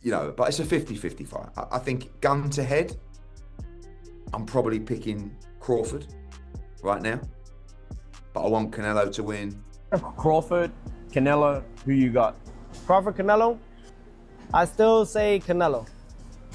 but it's a 50-50 fight. I think gun to head, I'm probably picking Crawford right now, but I want Canelo to win. Crawford, Canelo, who you got? Crawford, Canelo? I still say Canelo.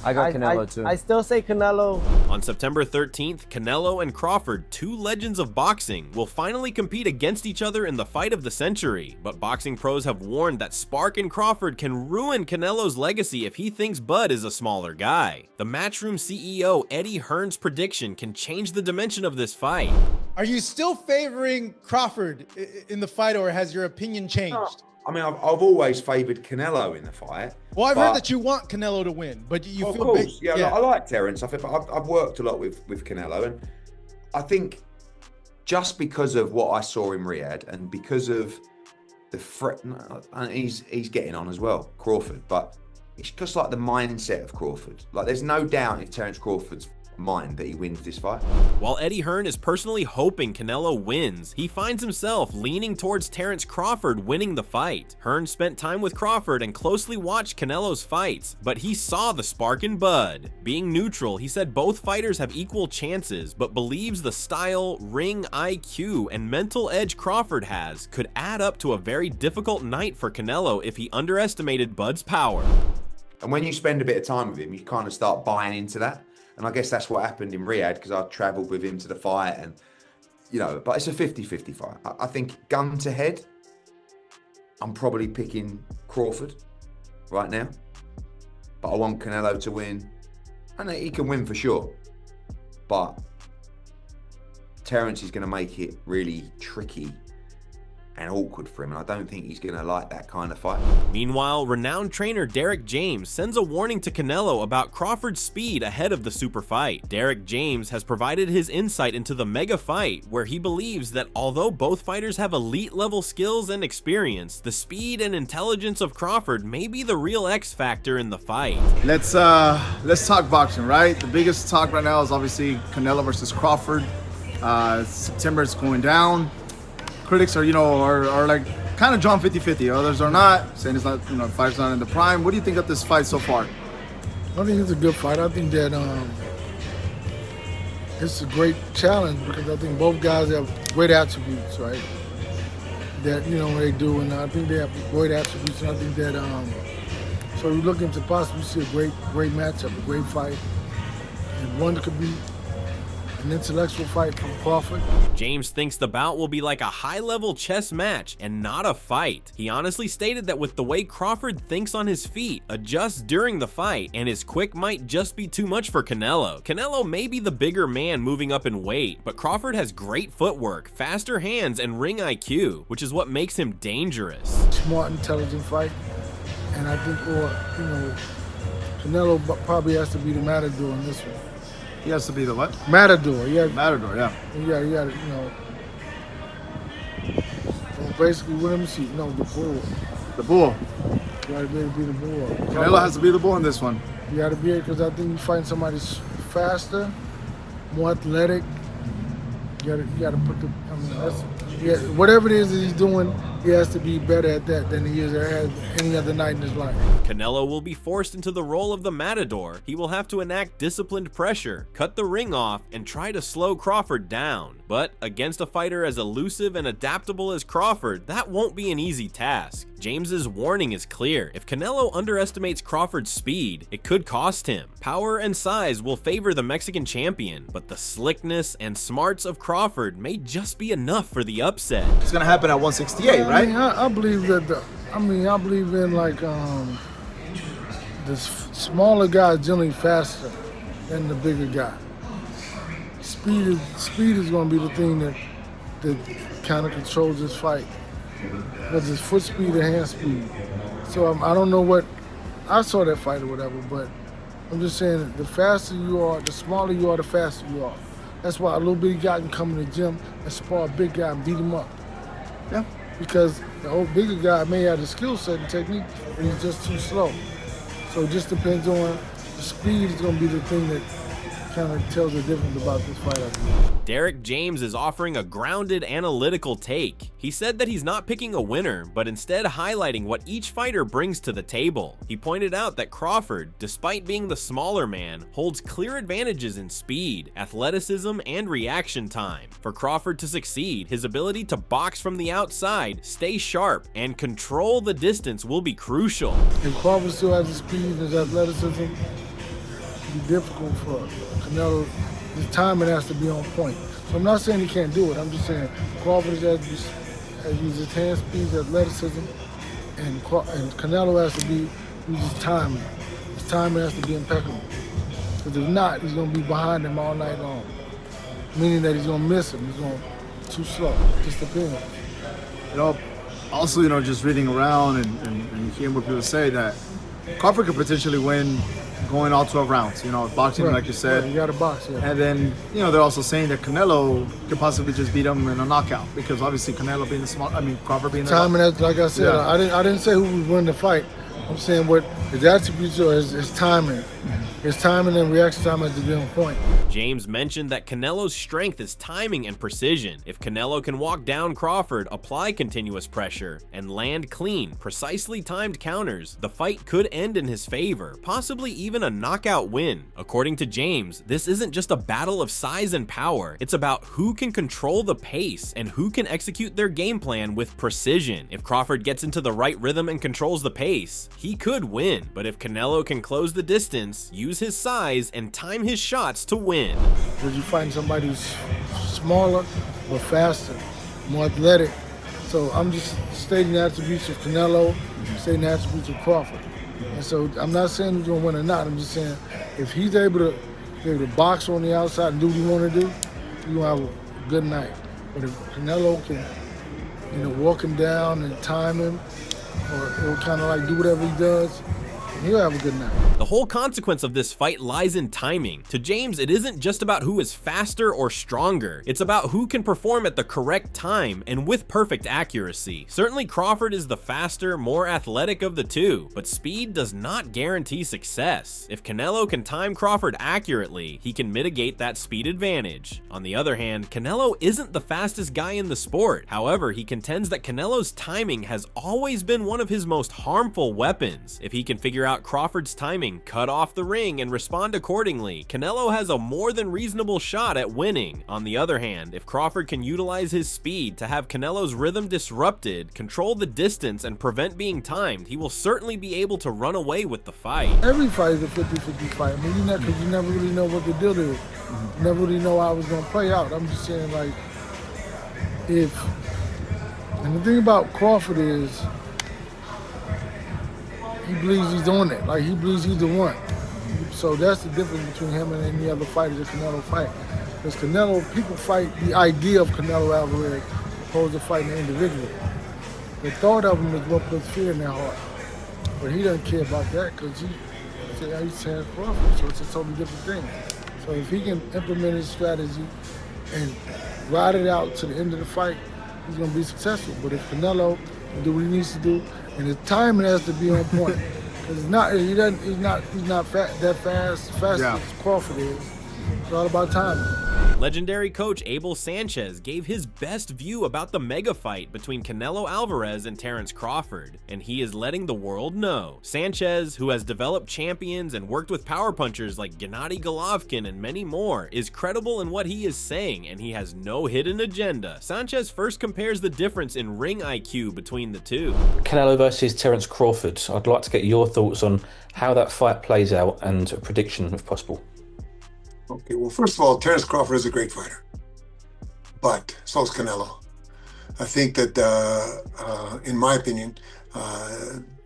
I got Canelo too. I still say Canelo. On September 13th, Canelo and Crawford, two legends of boxing, will finally compete against each other in the fight of the century. But boxing pros have warned that spark in Crawford can ruin Canelo's legacy if he thinks Bud is a smaller guy. The Matchroom CEO Eddie Hearn's prediction can change the dimension of this fight. Are you still favoring Crawford in the fight, or has your opinion changed? I mean, I've always favoured Canelo in the fight. Well, I've heard that you want Canelo to win, but you feel... Of course, yeah. I like Terence. I've worked a lot with Canelo, and I think just because of what I saw in Riyadh and because of the threat, and he's getting on as well, Crawford, but it's just like the mindset of Crawford. Like, there's no doubt in Terence Crawford's mind that he wins this fight. While Eddie Hearn is personally hoping Canelo wins, he finds himself leaning towards Terence Crawford winning the fight. Hearn spent time with Crawford and closely watched Canelo's fights, but he saw the spark in Bud. Being neutral, he said both fighters have equal chances, but believes the style, ring IQ, and mental edge Crawford has could add up to a very difficult night for Canelo if he underestimated Bud's power. And when you spend a bit of time with him, you kind of start buying into that. And I guess that's what happened in Riyadh, because I travelled with him to the fight, and but it's a 50-50 fight. I think gun to head, I'm probably picking Crawford right now, but I want Canelo to win. I know he can win for sure, but Terence is going to make it really tricky and awkward for him, and I don't think he's going to like that kind of fight. Meanwhile, renowned trainer Derek James sends a warning to Canelo about Crawford's speed ahead of the super fight. Derek James has provided his insight into the mega fight, where he believes that although both fighters have elite level skills and experience, the speed and intelligence of Crawford may be the real X factor in the fight. Let's talk boxing, right? The biggest talk right now is obviously Canelo versus Crawford. September is going down. Critics are, are like kind of drawn 50-50. Others are not, saying it's not, the fight's not in the prime. What do you think of this fight so far? I think it's a good fight. I think that it's a great challenge, because I think both guys have great attributes, right? That, they do, and I think they have great attributes, and I think that, so you're looking to possibly see a great matchup, a great fight, and one that could be an intellectual fight from Crawford. James thinks the bout will be like a high-level chess match and not a fight. He honestly stated that with the way Crawford thinks on his feet, adjusts during the fight, and his quick might just be too much for Canelo. Canelo may be the bigger man moving up in weight, but Crawford has great footwork, faster hands, and ring IQ, which is what makes him dangerous. Smart, intelligent fight, and I think, Canelo probably has to be the matador in this one. He has to be the what? Matador, yeah. Matador, yeah. Yeah, so basically, let me see. No, the bull. The bull. You gotta be able to be the bull. Canelo has to be the bull in this one. You gotta be it, because I think you find somebody faster, more athletic. You gotta put the. Whatever it is that he's doing, he has to be better at that than he is at any other night in his life. Canelo will be forced into the role of the matador. He will have to enact disciplined pressure, cut the ring off, and try to slow Crawford down. But against a fighter as elusive and adaptable as Crawford, that won't be an easy task. James's warning is clear. If Canelo underestimates Crawford's speed, it could cost him. Power and size will favor the Mexican champion, but the slickness and smarts of Crawford may just be enough for the upset. It's gonna happen at 168, right? I believe that. I believe in the smaller guy is generally faster than the bigger guy. Speed is going to be the thing that kind of controls this fight. Whether it's foot speed or hand speed. So I don't know what, I saw that fight or whatever, but I'm just saying the faster you are, the smaller you are, the faster you are. That's why a little bitty guy can come in the gym and spar a big guy and beat him up. Yeah. Because the old bigger guy may have the skill set and technique, but he's just too slow. So it just depends on the speed is going to be the thing that kind of tells the difference about this fight, I think. Derek James is offering a grounded, analytical take. He said that he's not picking a winner, but instead highlighting what each fighter brings to the table. He pointed out that Crawford, despite being the smaller man, holds clear advantages in speed, athleticism, and reaction time. For Crawford to succeed, his ability to box from the outside, stay sharp, and control the distance will be crucial. If Crawford still has the speed and his athleticism, it'll be difficult for Canelo. His timing has to be on point. So I'm not saying he can't do it. I'm just saying Crawford has to use his hand speed, athleticism, and Canelo has to use his timing. His timing has to be impeccable. Because if not, he's going to be behind him all night long. Meaning that he's going to miss him. He's going too slow. Just depends. You know, also, you know, just reading around and hearing what people say that Crawford could potentially win going all 12 rounds, you know, boxing, right, like you said. Right, you got to box, yeah. And then, you know, they're also saying that Canelo could possibly just beat him in a knockout because obviously Canelo being Crawford being the timing, like I said, yeah. I didn't say who would win the fight. I'm saying what his attributes are, his timing. His timing and reaction time has to be on point. James mentioned that Canelo's strength is timing and precision. If Canelo can walk down Crawford, apply continuous pressure, and land clean, precisely timed counters, the fight could end in his favor, possibly even a knockout win. According to James, this isn't just a battle of size and power, it's about who can control the pace and who can execute their game plan with precision. If Crawford gets into the right rhythm and controls the pace, he could win, but if Canelo can close the distance, use his size, and time his shots to win. Because you find somebody who's smaller but faster, more athletic. So I'm just stating the attributes of Canelo, stating the attributes of Crawford. And so I'm not saying he's going to win or not. I'm just saying if he's able to box on the outside and do what he want to do, you're going to have a good night. But if Canelo can, you know, walk him down and time him, or kind of like do whatever he does, he'll have a good night. The whole consequence of this fight lies in timing. To James, it isn't just about who is faster or stronger. It's about who can perform at the correct time and with perfect accuracy. Certainly Crawford is the faster, more athletic of the two, but speed does not guarantee success. If Canelo can time Crawford accurately, he can mitigate that speed advantage. On the other hand, Canelo isn't the fastest guy in the sport. However, he contends that Canelo's timing has always been one of his most harmful weapons. If he can figure out Crawford's timing, cut off the ring, and respond accordingly, Canelo has a more than reasonable shot at winning. On the other hand, if Crawford can utilize his speed to have Canelo's rhythm disrupted, control the distance, and prevent being timed, he will certainly be able to run away with the fight. Every fight is a 50-50 fight. I mean, because you never really know what the deal is. You never really know how it's going to play out. I'm just saying, like, and the thing about Crawford is, he believes he's on it. Like, he believes he's the one. So that's the difference between him and any other fighter that Canelo fight. Because people fight the idea of Canelo Alveraz opposed to fighting the individual. The thought of him is what puts fear in their heart. But he doesn't care about that because he's Terence Crawford, so it's a totally different thing. So if he can implement his strategy and ride it out to the end of the fight, he's going to be successful. But if Canelo can do what he needs to do, and his timing has to be on point. He's not that fast as Crawford is. It's all about timing. Legendary coach Abel Sanchez gave his best view about the mega fight between Canelo Alvarez and Terence Crawford, and he is letting the world know. Sanchez, who has developed champions and worked with power punchers like Gennady Golovkin and many more, is credible in what he is saying, and he has no hidden agenda. Sanchez first compares the difference in ring IQ between the two. Canelo versus Terence Crawford. I'd like to get your thoughts on how that fight plays out and a prediction if possible. Okay, well, first of all, Terence Crawford is a great fighter, but so is Canelo. I think that, in my opinion,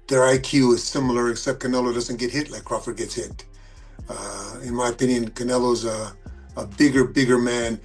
their IQ is similar, except Canelo doesn't get hit like Crawford gets hit. In my opinion, Canelo's a bigger man.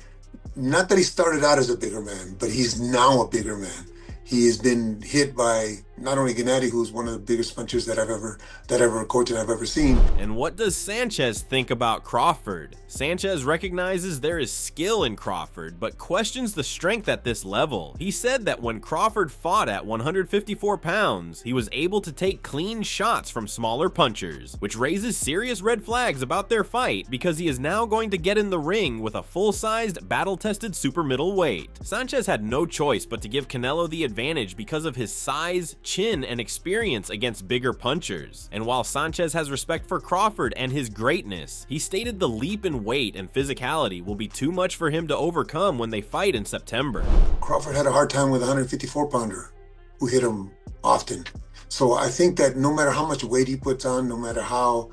Not that he started out as a bigger man, but he's now a bigger man. He has been hit by not only Gennady, who's one of the biggest punchers that I've ever coached and I've ever seen. And what does Sanchez think about Crawford? Sanchez recognizes there is skill in Crawford, but questions the strength at this level. He said that when Crawford fought at 154 pounds, he was able to take clean shots from smaller punchers, which raises serious red flags about their fight because he is now going to get in the ring with a full-sized, battle-tested super middleweight. Sanchez had no choice but to give Canelo the advantage because of his size, chin, and experience against bigger punchers. And while Sanchez has respect for Crawford and his greatness, he stated the leap in weight and physicality will be too much for him to overcome when they fight in September. Crawford had a hard time with a 154-pounder who hit him often. So I think that no matter how much weight he puts on, no matter how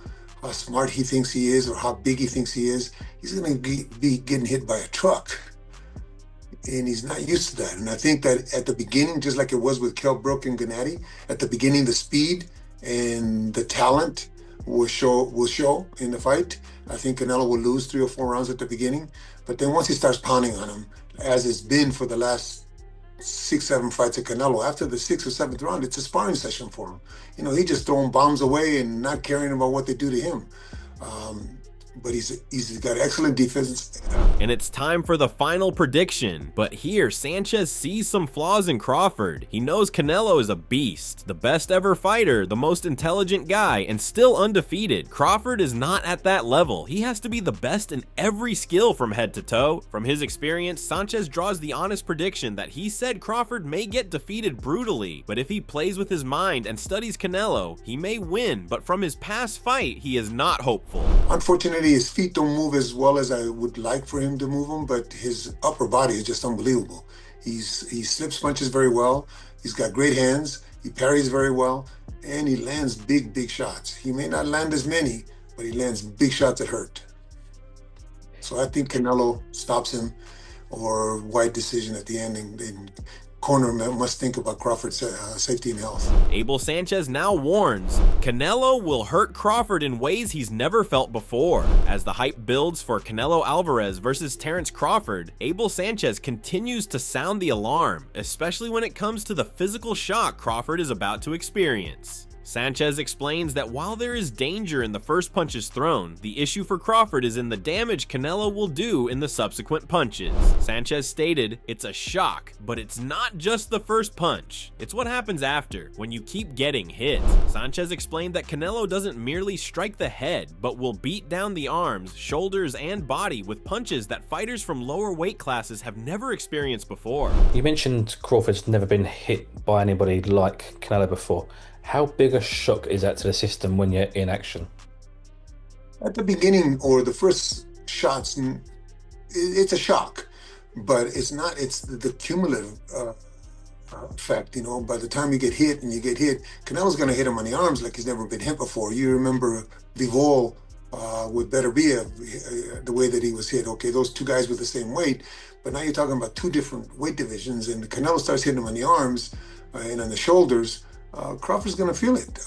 smart he thinks he is or how big he thinks he is, he's going to be getting hit by a truck. And he's not used to that. And I think that at the beginning, just like it was with Kell Brook and Gennady, at the beginning, the speed and the talent will show in the fight. I think Canelo will lose 3 or 4 rounds at the beginning. But then once he starts pounding on him, as it's been for the last 6, 7 fights of Canelo, after the 6th or 7th round, it's a sparring session for him. You know, he just throwing bombs away and not caring about what they do to him. But he's got excellent defense. And it's time for the final prediction. But here, Sanchez sees some flaws in Crawford. He knows Canelo is a beast, the best ever fighter, the most intelligent guy, and still undefeated. Crawford is not at that level. He has to be the best in every skill from head to toe. From his experience, Sanchez draws the honest prediction that he said Crawford may get defeated brutally, but if he plays with his mind and studies Canelo, he may win. But from his past fight, he is not hopeful. Unfortunately, his feet don't move as well as I would like for him to move them, but his upper body is just unbelievable. He slips punches very well. He's got great hands. He parries very well, and he lands big shots. He may not land as many, but he lands big shots that hurt. So I think Canelo stops him, or wide decision at the end, and corner must think about Crawford's safety and health. Abel Sanchez now warns, Canelo will hurt Crawford in ways he's never felt before. As the hype builds for Canelo Alveraz versus Terence Crawford, Abel Sanchez continues to sound the alarm, especially when it comes to the physical shock Crawford is about to experience. Sanchez explains that while there is danger in the first punches thrown, the issue for Crawford is in the damage Canelo will do in the subsequent punches. Sanchez stated, "It's a shock, but it's not just the first punch. It's what happens after, when you keep getting hit." Sanchez explained that Canelo doesn't merely strike the head, but will beat down the arms, shoulders, and body with punches that fighters from lower weight classes have never experienced before. You mentioned Crawford's never been hit by anybody like Canelo before. How big a shock is that to the system when you're in action? At the beginning, or the first shots, it's a shock, but it's not. It's the cumulative effect. You know, by the time you get hit, Canelo's going to hit him on the arms like he's never been hit before. You remember Bivol with Beterbiev, the way that he was hit. Okay, those 2 guys were the same weight, but now you're talking about 2 different weight divisions, and Canelo starts hitting him on the arms and on the shoulders. Crawford's going to feel it.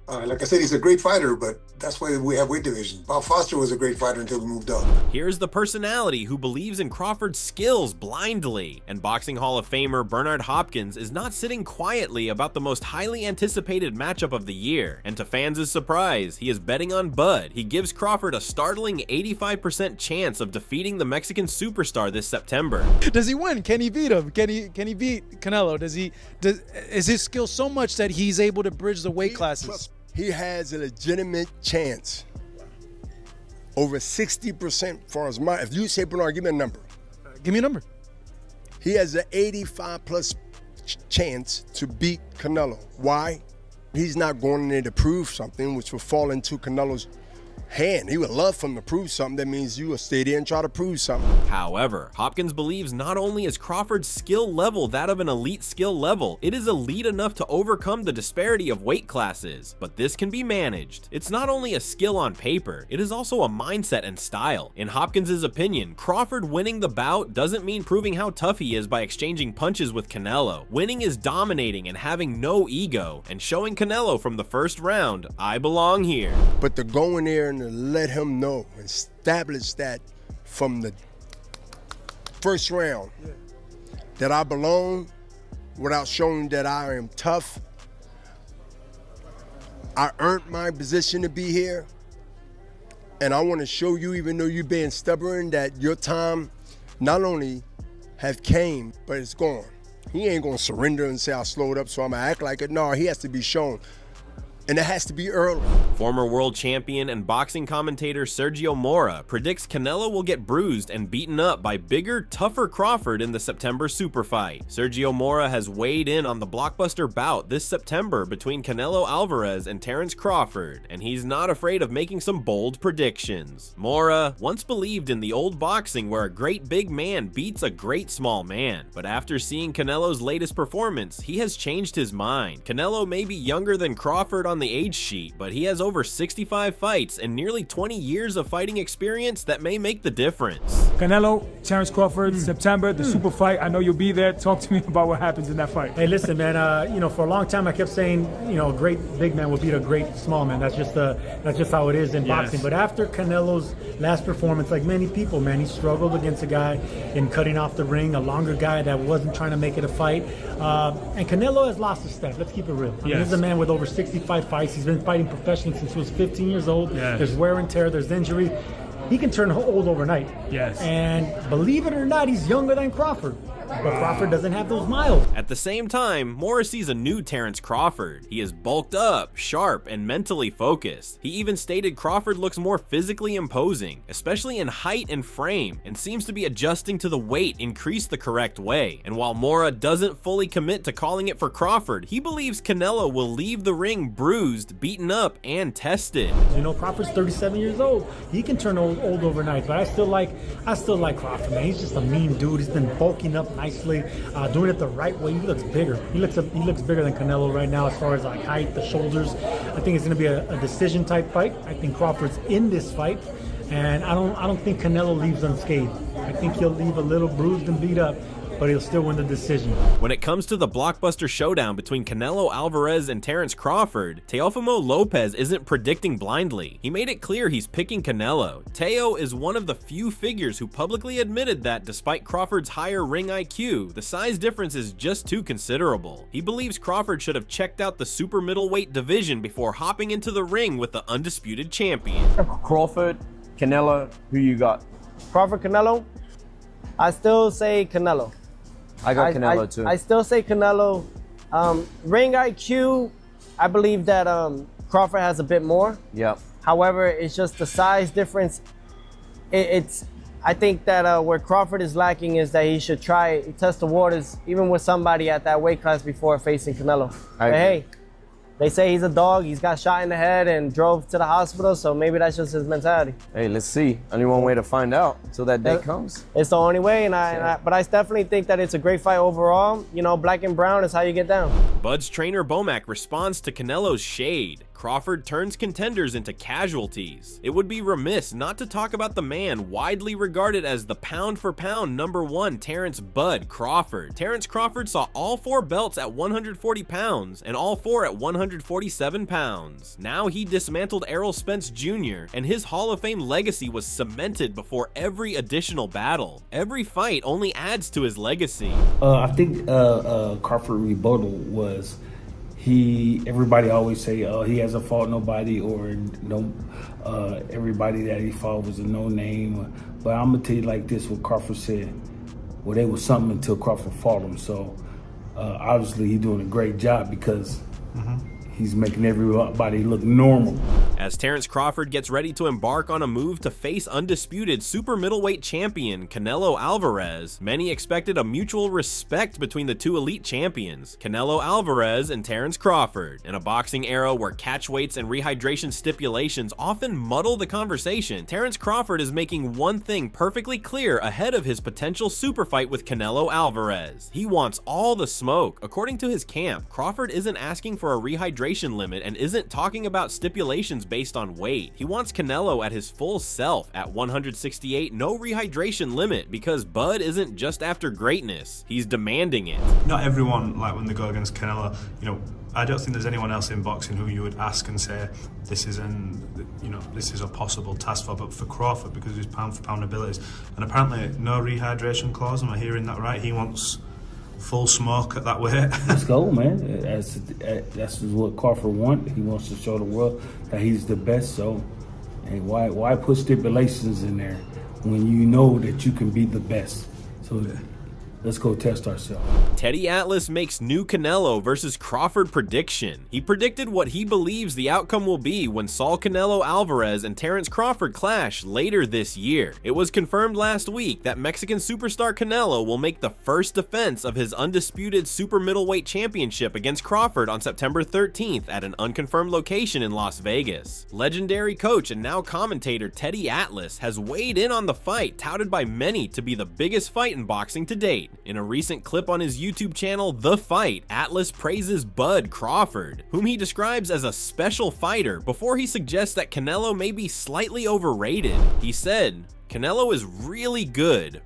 Like I said, he's a great fighter, but that's why we have weight divisions. Bob Foster was a great fighter until he moved up. Here's the personality who believes in Crawford's skills blindly. And Boxing Hall of Famer Bernard Hopkins is not sitting quietly about the most highly anticipated matchup of the year. And to fans' surprise, he is betting on Bud. He gives Crawford a startling 85% chance of defeating the Mexican superstar this September. Does he win? Can he beat him? Can he beat Canelo? Is his skill so much that he's able to bridge the weight classes? He has a legitimate chance. Over 60% for his mind. If you say, Bernard, give me a number. Give me a number. He has an 85+ chance to beat Canelo. Why? He's not going in there to prove something, which will fall into Canelo's hand. He would love for him to prove something. That means you will stay there and try to prove something. However, Hopkins believes not only is Crawford's skill level that of an elite skill level, it is elite enough to overcome the disparity of weight classes, but this can be managed. It's not only a skill on paper, it is also a mindset and style. In Hopkins' opinion, Crawford winning the bout doesn't mean proving how tough he is by exchanging punches with Canelo. Winning is dominating and having no ego, and showing Canelo from the first round, I belong here. But to go in there and to let him know, establish that from the first round, that I belong, without showing that I am tough. I earned my position to be here. And I want to show you, even though you're being stubborn, that your time not only have came, but it's gone. He ain't gonna surrender and say I slowed up, so I'm gonna act like it. No, he has to be shown. And it has to be early. Former world champion and boxing commentator Sergio Mora predicts Canelo will get bruised and beaten up by bigger, tougher Crawford in the September super fight. Sergio Mora has weighed in on the blockbuster bout this September between Canelo Alveraz and Terence Crawford, and he's not afraid of making some bold predictions. Mora once believed in the old boxing where a great big man beats a great small man, but after seeing Canelo's latest performance, he has changed his mind. Canelo may be younger than Crawford on the age sheet, but he has over 65 fights and nearly 20 years of fighting experience that may make the difference. Canelo, Terence Crawford, September, the super fight. I know you'll be there. Talk to me about what happens in that fight. Hey, listen, man. You know, for a long time I kept saying, you know, a great big man will beat a great small man. That's just how it is in boxing. But after Canelo's last performance, like many people, man, he struggled against a guy in cutting off the ring, a longer guy that wasn't trying to make it a fight. And Canelo has lost a step. Let's keep it real. I mean, this is a man with over 65 fights. He's been fighting professionally since he was 15 years old. There's wear and tear, there's injury. He can turn old overnight. And believe it or not, he's younger than Crawford. But Crawford doesn't have those miles. At the same time, Mora sees a new Terence Crawford. He is bulked up, sharp, and mentally focused. He even stated Crawford looks more physically imposing, especially in height and frame, and seems to be adjusting to the weight increased the correct way. And while Mora doesn't fully commit to calling it for Crawford, he believes Canelo will leave the ring bruised, beaten up, and tested. You know, Crawford's 37 years old. He can turn old overnight, but I still like Crawford, man. He's just a mean dude. He's been bulking up nicely, doing it the right way. He looks bigger. He looks bigger than Canelo right now as far as like height, the shoulders. I think it's going to be a decision type fight. I think Crawford's in this fight, and I don't think Canelo leaves unscathed. I think he'll leave a little bruised and beat up, but he'll still win the decision. When it comes to the blockbuster showdown between Canelo Alvarez and Terence Crawford, Teofimo Lopez isn't predicting blindly. He made it clear he's picking Canelo. Teo is one of the few figures who publicly admitted that despite Crawford's higher ring IQ, the size difference is just too considerable. He believes Crawford should have checked out the super middleweight division before hopping into the ring with the undisputed champion. Crawford, Canelo, who you got? Crawford, Canelo? I still say Canelo. I got Canelo too. I still say Canelo. Ring IQ, I believe that Crawford has a bit more. Yep. However, it's just the size difference. I think that where Crawford is lacking is that he should test the waters even with somebody at that weight class before facing Canelo. But hey, they say he's a dog. He's got shot in the head and drove to the hospital, so maybe that's just his mentality. Hey, let's see. Only one way to find out until that day comes. It's the only way, but I definitely think that it's a great fight overall. You know, black and brown is how you get down. Bud's trainer Bomac responds to Canelo's shade. Crawford turns contenders into casualties. It would be remiss not to talk about the man widely regarded as the pound-for-pound #1 Terence Bud Crawford. Terence Crawford saw all 4 belts at 140 pounds and all 4 at 147 pounds. Now he dismantled Errol Spence Jr., and his Hall of Fame legacy was cemented before every additional battle. Every fight only adds to his legacy. I think Crawford rebuttal was everybody always say he hasn't fought nobody or no everybody that he fought was a no name, but I'm gonna tell you like this, what Crawford said, well, they was something until Crawford fought him. So obviously he's doing a great job because he's making everybody look normal. As Terence Crawford gets ready to embark on a move to face undisputed super middleweight champion Canelo Alvarez, many expected a mutual respect between the two elite champions, Canelo Alvarez and Terence Crawford. In a boxing era where catch weights and rehydration stipulations often muddle the conversation, Terence Crawford is making one thing perfectly clear ahead of his potential super fight with Canelo Alvarez. He wants all the smoke. According to his camp, Crawford isn't asking for a rehydration limit and isn't talking about stipulations based on weight. He wants Canelo at his full self at 168, no rehydration limit, because Bud isn't just after greatness, he's demanding it. Not everyone, like when they go against Canelo, you know, I don't think there's anyone else in boxing who you would ask and say this is a possible task for, but for Crawford, because of his pound for pound abilities, and apparently no rehydration clause. Am I hearing that right? He wants full smoke at that weight. Let's go, man. That's what Crawford wants. He wants to show the world that he's the best. So, and why put stipulations in there when you know that you can be the best? So let's go test ourselves. Teddy Atlas makes new Canelo versus Crawford prediction. He predicted what he believes the outcome will be when Saul Canelo Alvarez and Terence Crawford clash later this year. It was confirmed last week that Mexican superstar Canelo will make the first defense of his undisputed super middleweight championship against Crawford on September 13th at an unconfirmed location in Las Vegas. Legendary coach and now commentator Teddy Atlas has weighed in on the fight, touted by many to be the biggest fight in boxing to date. In a recent clip on his YouTube channel, The Fight, Atlas praises Bud Crawford, whom he describes as a special fighter, before he suggests that Canelo may be slightly overrated. He said, "Canelo is really good,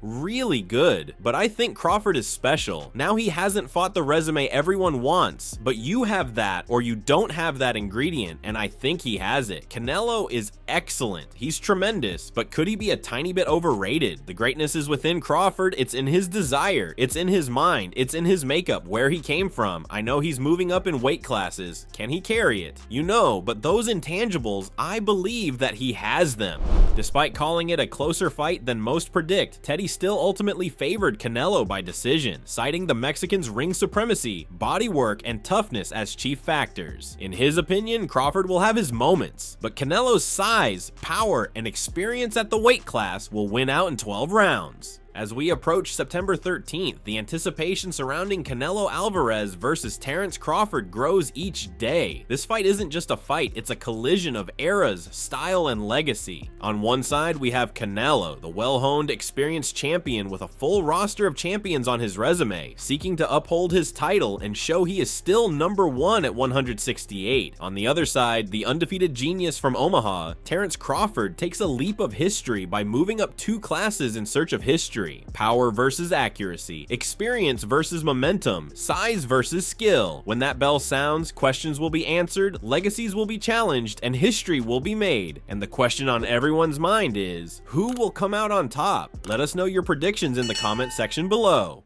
but I think Crawford is special. Now he hasn't fought the resume everyone wants, but you have that or you don't have that ingredient, and I think he has it. Canelo is excellent. He's tremendous, but could he be a tiny bit overrated? The greatness is within Crawford. It's in his desire. It's in his mind. It's in his makeup, where he came from. I know he's moving up in weight classes. Can he carry it? You know, but those intangibles, I believe that he has them." Despite calling it a closer fight than most predict, Teddy still ultimately favored Canelo by decision, citing the Mexican's ring supremacy, body work, and toughness as chief factors. In his opinion, Crawford will have his moments, but Canelo's size, power, and experience at the weight class will win out in 12 rounds. As we approach September 13th, the anticipation surrounding Canelo Alvarez versus Terence Crawford grows each day. This fight isn't just a fight, it's a collision of eras, style, and legacy. On one side, we have Canelo, the well-honed, experienced champion with a full roster of champions on his resume, seeking to uphold his title and show he is still #1 at 168. On the other side, the undefeated genius from Omaha, Terence Crawford, takes a leap of history by moving up 2 classes in search of history. Power versus accuracy, experience versus momentum, size versus skill. When that bell sounds, questions will be answered, legacies will be challenged, and history will be made. And the question on everyone's mind is, who will come out on top? Let us know your predictions in the comment section below.